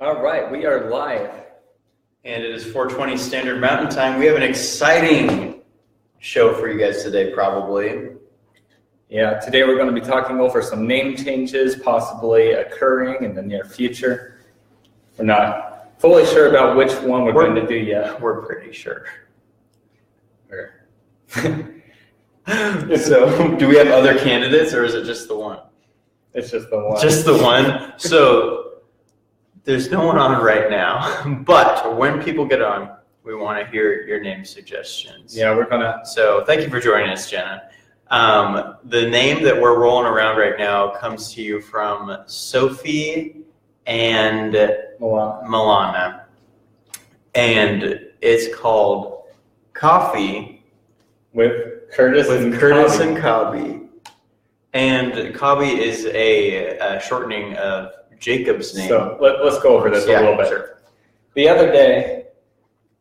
All right, we are live. And it is 4:20 Standard Mountain Time. We have an exciting show for you guys today, probably. Yeah, today we're going to be talking over some name changes possibly occurring in the near future. We're not fully sure about which one we're going to do yet. We're pretty sure. So, do we have other candidates, or is it just the one? It's just the one. Just the one? So, there's no one on right now, but when people get on, we want to hear your name suggestions. Yeah, we're going to. So thank you for joining us, Jenna. The name that we're rolling around right now comes to you from Sophie and Milana. And it's called Coffee with Curtis and Cobby. And Cobby is a shortening of Jacob's name. So let's go over this a little bit. Sure. The other day,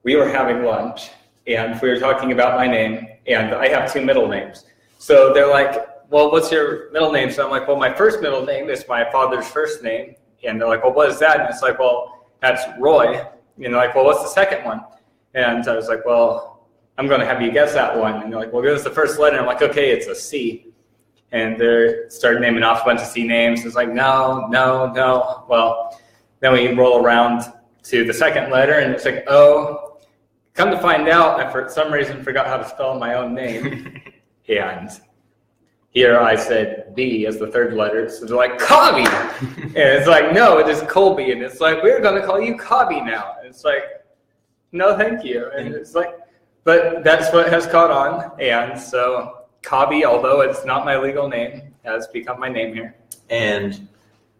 we were having lunch, and we were talking about my name, and I have two middle names. So they're like, well, what's your middle name? So I'm like, well, my first middle name is my father's first name. And they're like, well, what is that? And it's like, well, that's Roy. And they're like, well, what's the second one? And I was like, well, I'm going to have you guess that one. And they're like, well, give us the first letter. I'm like, okay, it's a C. And they started naming off a bunch of C names. It's like, no. Well, then we roll around to the second letter, and it's like, O. Come to find out, I for some reason forgot how to spell my own name. And here I said B as the third letter. So they're like, Cobby! And it's like, no, it is Colby. And it's like, we're going to call you Cobby now. And it's like, no, thank you. And it's like, but that's what has caught on. And so Cobby, although it's not my legal name, has become my name here. And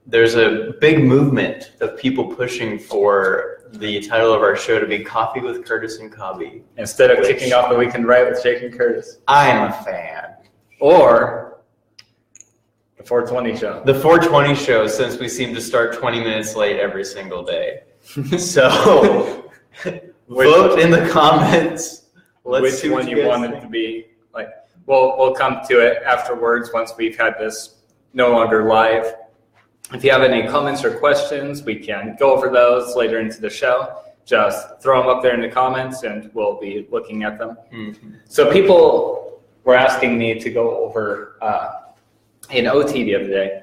there's a big movement of people pushing for the title of our show to be Coffee with Curtis and Cobby. Instead of kicking off the Weekend Right with Jake and Curtis. I'm a fan. Or the 420 show. The 420 show, since we seem to start 20 minutes late every single day. So vote in the comments. Let's see which one you want it to be. Like, we'll come to it afterwards once we've had this no longer live. If you have any comments or questions, we can go over those later into the show. Just throw them up there in the comments, and we'll be looking at them. Mm-hmm. So people were asking me to go over an OT the other day.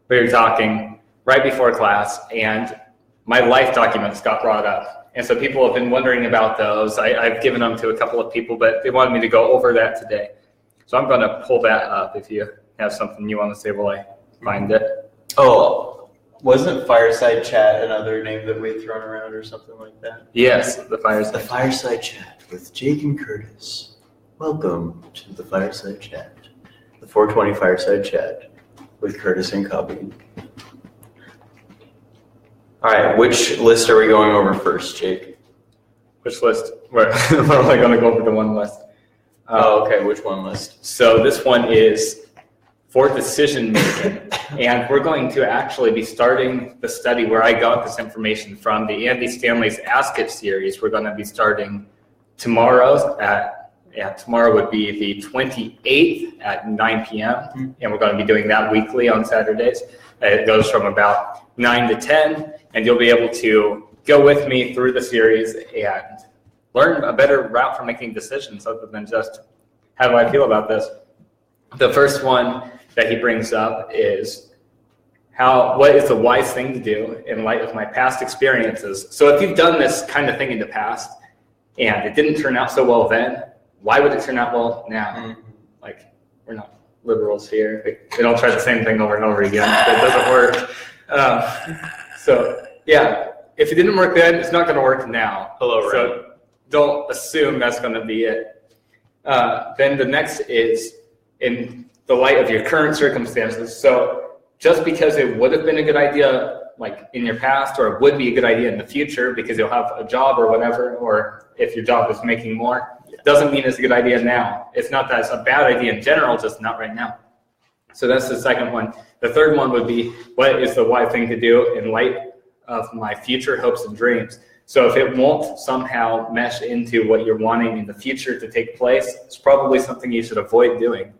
We were talking right before class, and my life documents got brought up. And so people have been wondering about those. I've given them to a couple of people, but they wanted me to go over that today. So I'm going to pull that up if you have something you want to say while I find it. Oh, wasn't Fireside Chat another name that we had thrown around or something like that? Yes, the Fireside Chat. The Fireside Chat with Jake and Curtis. Welcome to the Fireside Chat. The 420 Fireside Chat with Curtis and Cobby. All right, which list are we going over first, Jake? Which list? We're only going to go over the one list. Okay, which one list? So this one is for decision making. And we're going to actually be starting the study where I got this information from, the Andy Stanley's Ask It series. We're going to be starting tomorrow tomorrow would be the 28th at 9 p.m. And we're going to be doing that weekly on Saturdays. It goes from about 9 to 10, and you'll be able to go with me through the series and learn a better route for making decisions other than just, how do I feel about this? The first one that he brings up is what is the wise thing to do in light of my past experiences? So if you've done this kind of thing in the past and it didn't turn out so well then, why would it turn out well now? Mm-hmm. Like, we're not liberals here. We don't try the same thing over and over again. It doesn't work. So yeah, if it didn't work then, it's not going to work now. So don't assume that's going to be it. Then the next is in the light of your current circumstances. So just because it would have been a good idea like in your past, or it would be a good idea in the future because you'll have a job or whatever, or if your job is making more, doesn't mean it's a good idea now. It's not that it's a bad idea in general, just not right now. So that's the second one. The third one would be, what is the wise thing to do in light of my future hopes and dreams? So if it won't somehow mesh into what you're wanting in the future to take place, it's probably something you should avoid doing.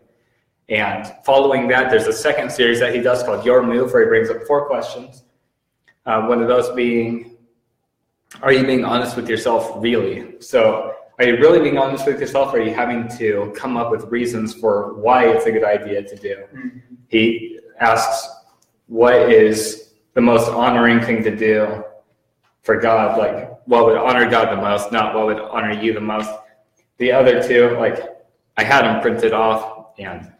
And following that, there's a second series that he does called Your Move, where he brings up 4 questions. One of those being, are you being honest with yourself really? So are you really being honest with yourself, or are you having to come up with reasons for why it's a good idea to do? Mm-hmm. He asks, what is the most honoring thing to do for God? Like, what would honor God the most, not what would honor you the most. The other two, like, I had them printed off, and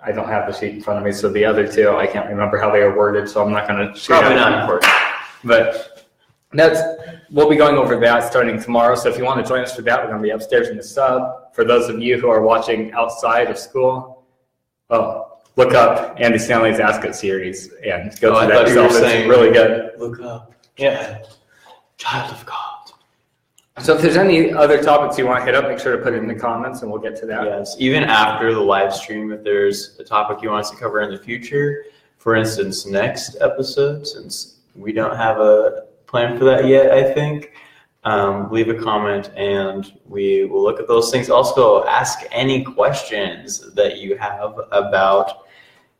I don't have the sheet in front of me, so the other two, I can't remember how they are worded, so I'm not going to share. Probably not important. But we'll be going over that starting tomorrow, so if you want to join us for that, we're going to be upstairs in the sub. For those of you who are watching outside of school, look up Andy Stanley's Ask It series and go through that yourself. It's really good. Look up. Yeah. Child of God. So if there's any other topics you want to hit up, make sure to put it in the comments and we'll get to that. Yes, even after the live stream, if there's a topic you want us to cover in the future, for instance, next episode, since we don't have a plan for that yet, I think, leave a comment and we will look at those things. Also, ask any questions that you have about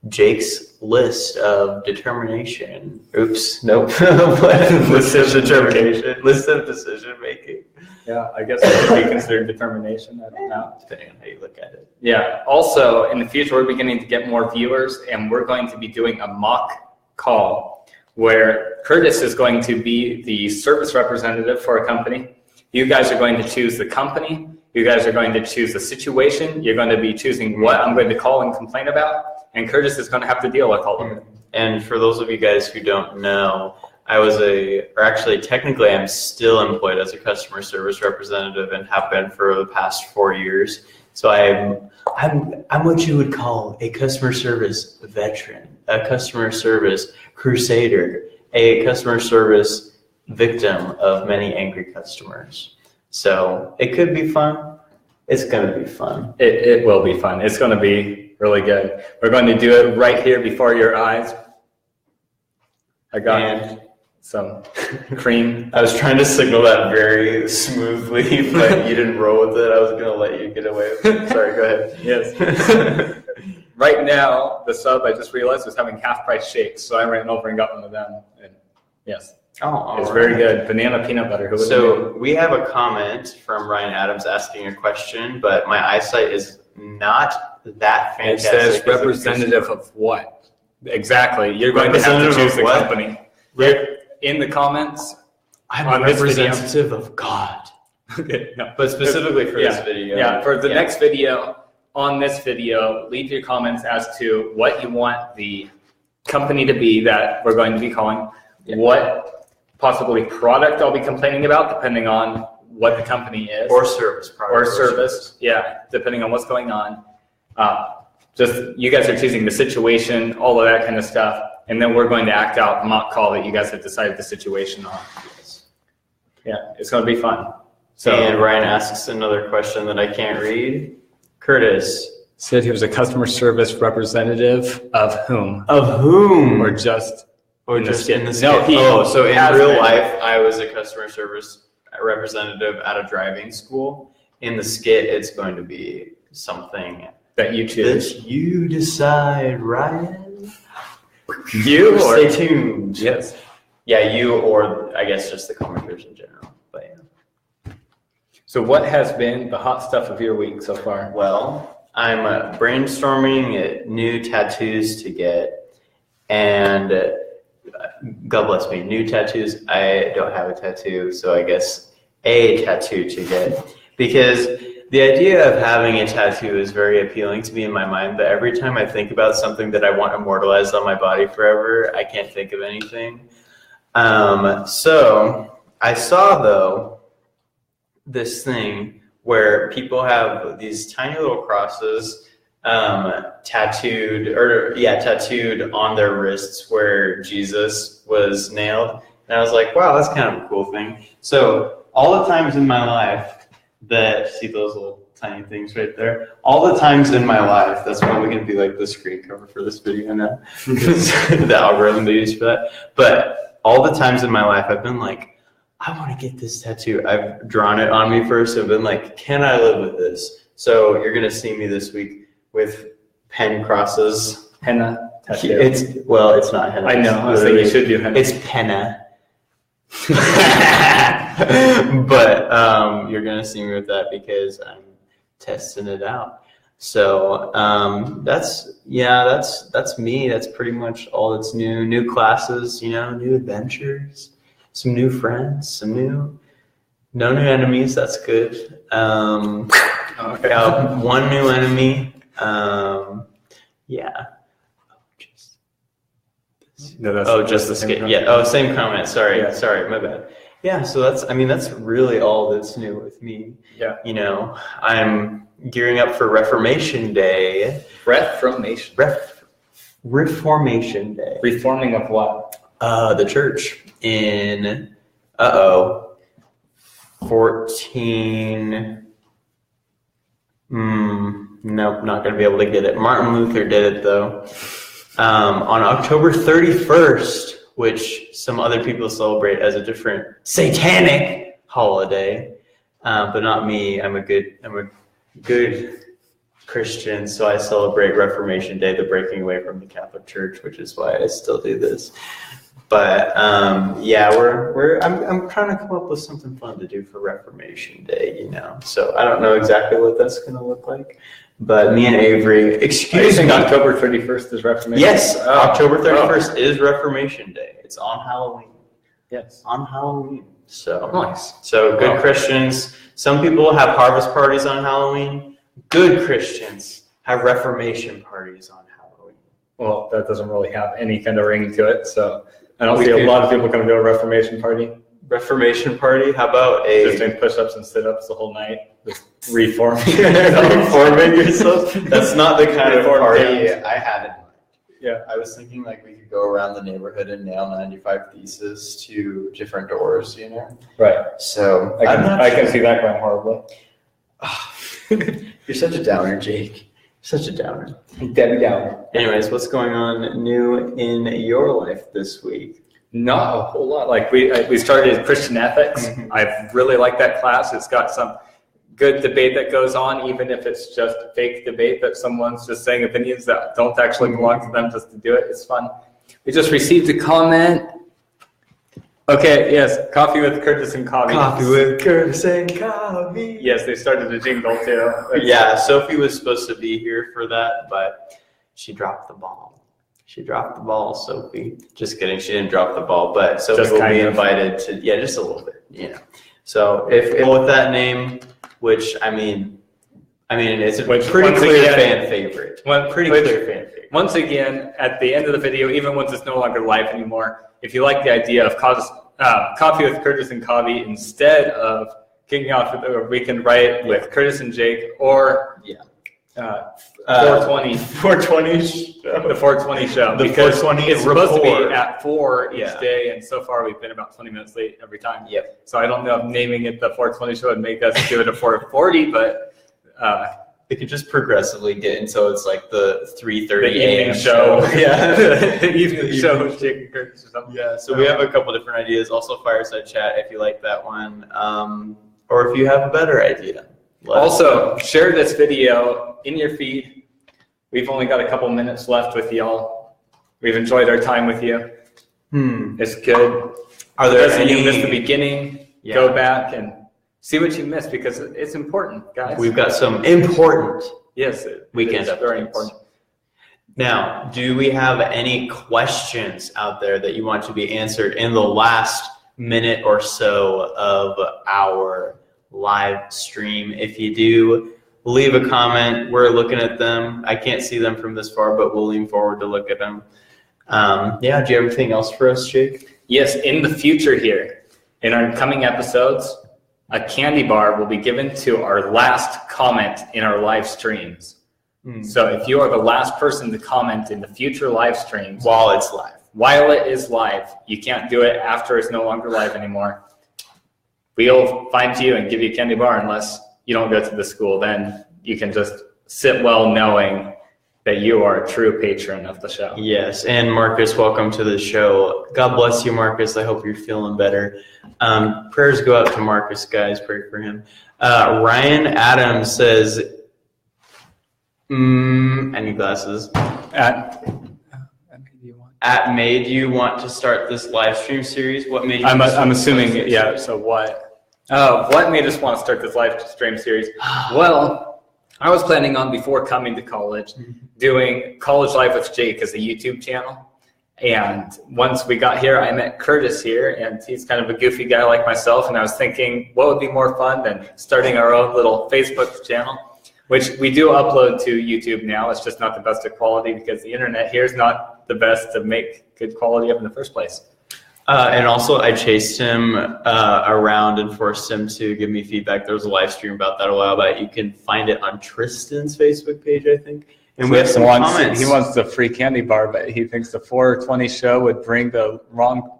Jake's list of determination. Oops, nope. List of determination. List of decision making. Yeah, I guess it could be considered determination. I don't know. Depending on how you look at it. Yeah. Also, in the future, we're beginning to get more viewers, and we're going to be doing a mock call where Curtis is going to be the service representative for a company. You guys are going to choose the company. You guys are going to choose the situation. You're going to be choosing what I'm going to call and complain about. And Curtis is going to have to deal with all of it. And for those of you guys who don't know, technically I'm still employed as a customer service representative and have been for the past 4 years. So I'm what you would call a customer service veteran, a customer service crusader, a customer service victim of many angry customers. So it could be fun. It's going to be fun. It will be fun. It's going to be really good. We're going to do it right here before your eyes. I got some cream. I was trying to signal that very smoothly, but you didn't roll with it. I was going to let you get away with it. Sorry, go ahead. Yes. Right now, the sub, I just realized, was having half-price shakes, so I ran over and got one of them. And yes. Oh, it's very good. Banana peanut butter. So we have a comment from Ryan Adams asking a question, but my eyesight is not that fantastic. It says representative of what? Exactly. You're going to have to choose the company. In the comments, I'm a representative of God. Okay, no. But specifically for this video. Yeah, for the next video, on this video, leave your comments as to what you want the company to be that we're going to be calling, what possibly product I'll be complaining about, depending on what the company is. Or service. Or service, yeah, depending on what's going on. Just you guys are choosing the situation, all of that kind of stuff, and then we're going to act out a mock call that you guys have decided the situation on. Yes. Yeah, it's going to be fun. So, and Ryan asks another question that I can't read. Curtis said he was a customer service representative of whom? Of whom? Or just in the skit? No, so in real life, I was a customer service representative at a driving school. In the skit, it's going to be something that you choose. That you decide, Ryan. You or stay tuned. Yes. Yeah, you or I guess just the commenters in general. But yeah. So what has been the hot stuff of your week so far? Well, I'm brainstorming new tattoos to get, and God bless me, new tattoos. I don't have a tattoo, so I guess a tattoo to get, because the idea of having a tattoo is very appealing to me in my mind, but every time I think about something that I want immortalized on my body forever, I can't think of anything. So I saw, though, this thing where people have these tiny little crosses tattooed on their wrists where Jesus was nailed. And I was like, wow, that's kind of a cool thing. So all the times in my life see those little tiny things right there? All the times in my life, that's probably going to be like the screen cover for this video now, the algorithm they use for that. But all the times in my life, I've been like, I want to get this tattoo. I've drawn it on me first. I've been like, can I live with this? So you're going to see me this week with pen crosses. Henna. tattoo. It's not henna. I know. I was thinking you should do henna. It's penna. But you're gonna see me with that because I'm testing it out. So that's me. That's pretty much all that's new. New classes, new adventures, some new friends, no new enemies. That's good. Okay. One new enemy. Yeah. Just the skate. Yeah. Oh, same comment. Sorry. Yeah. Sorry. My bad. Yeah. So that's really all that's new with me. Yeah. I'm gearing up for Reformation Day. Reformation. Reformation Day. Reforming of what? The church in 14. Nope, not going to be able to get it. Martin Luther did it though. On October 31st, which some other people celebrate as a different satanic holiday, but not me. I'm a good Christian, so I celebrate Reformation Day, the breaking away from the Catholic Church, which is why I still do this. But yeah, I'm trying to come up with something fun to do for Reformation Day, So I don't know exactly what that's going to look like. But me and Avery, excuse me. October 31st is Reformation Day? Yes, October 31st is Reformation Day. It's on Halloween. Yes. On Halloween. So nice. So good Christians. Some people have harvest parties on Halloween. Good Christians have Reformation parties on Halloween. Well, that doesn't really have any kind of ring to it, so I don't see a lot of people coming to a Reformation party. Reformation party? How about just doing push-ups and sit-ups the whole night? Just reforming yourself? That's not the kind of party I had in mind. Yeah. I was thinking like we could go around the neighborhood and nail 95 theses to different doors, Right. So I can see that going horribly. You're such a downer, Jake. Such a downer. Debbie Downer. Anyways, what's going on new in your life this week? Not a whole lot. Like we started Christian ethics. Mm-hmm. I really like that class. It's got some good debate that goes on, even if it's just fake debate that someone's just saying opinions that don't actually belong to them just to do it. It's fun. We just received a comment. Okay, yes, Coffee with Curtis and Coffee. Coffee with Curtis and Coffee. Yes, they started a jingle too. Yeah, Sophie was supposed to be here for that, but she dropped the ball. Sophie. Just kidding, she didn't drop the ball, but Sophie will be invited to, just a little bit, So if with that name, which I mean, it's a pretty clear fan favorite. Once again, at the end of the video, even once it's no longer live anymore, if you like the idea of Coffee with Curtis and Coffee instead of kicking off with a weekend riot with Curtis and Jake, or 420 show. The 420 show. The because 420 it's supposed report. to be at 4 each day, and so far we've been about 20 minutes late every time. Yep. So I don't know if naming it the 420 show would make us do it a 440, but it could just progressively get until it's like the 3:30 a.m. show. Yeah, the evening show with Jake and Curtis or something. Yeah, so we have a couple different ideas. Also, Fireside Chat if you like that one, or if you have a better idea. Also, share this video in your feed. We've only got a couple minutes left with y'all. We've enjoyed our time with you. It's good. Are there any you missed the beginning? Yeah. Go back and see what you missed because it's important, guys. We've got some important weekend. It's very important. Now, do we have any questions out there that you want to be answered in the last minute or so of our live stream? If you do, leave a comment. We're looking at them. I can't see them from this far, but we'll lean forward to look at them. Do you have anything else for us, Jake? Yes, in the future here, in our coming episodes, a candy bar will be given to our last comment in our live streams. So if you are the last person to comment in the future live streams, while it is live, you can't do it after it's no longer live anymore. We'll find you and give you a candy bar unless you don't go to the school. Then you can just sit well knowing that you are a true patron of the show. Yes, and Marcus, welcome to the show. God bless you, Marcus. I hope you're feeling better. Prayers go out to Marcus, guys. Pray for him. Ryan Adams says, I need glasses. made you want to start this live stream series? What made you? I'm assuming, yeah. So what? What made us want to start this live stream series? Well, I was planning on, before coming to college, doing College Life with Jake as a YouTube channel. And once we got here, I met Curtis here, and he's kind of a goofy guy like myself. And I was thinking, what would be more fun than starting our own little Facebook channel, which we do upload to YouTube now. It's just not the best of quality because the internet here is not the best to make good quality of in the first place. And also, I chased him around and forced him to give me feedback. There was a live stream about that a while back. You can find it on Tristan's Facebook page, I think. And we have some comments. He wants the free candy bar, but he thinks the 420 show would bring the wrong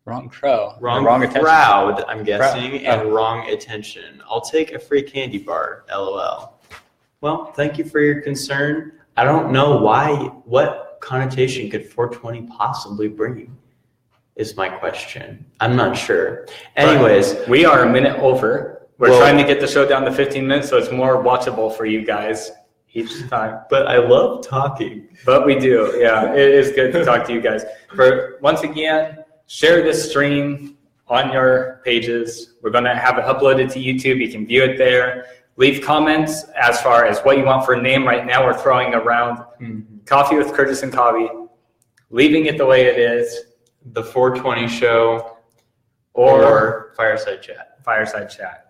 crowd, I'm guessing, and wrong attention. I'll take a free candy bar, LOL. Well, thank you for your concern. I don't know what connotation could 420 possibly bring, is my question. I'm not sure. Anyways. But we are a minute over. We're trying to get the show down to 15 minutes, so it's more watchable for you guys each time. But I love talking. But we do, yeah. It is good to talk to you guys. Once again, share this stream on your pages. We're going to have it uploaded to YouTube. You can view it there. Leave comments as far as what you want for a name. Right now we're throwing around Coffee with Curtis and Coffee, leaving it the way it is. The 420 show or Fireside Chat. Fireside Chat.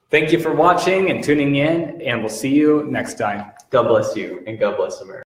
Thank you for watching and tuning in, and we'll see you next time. God bless you, and God bless America.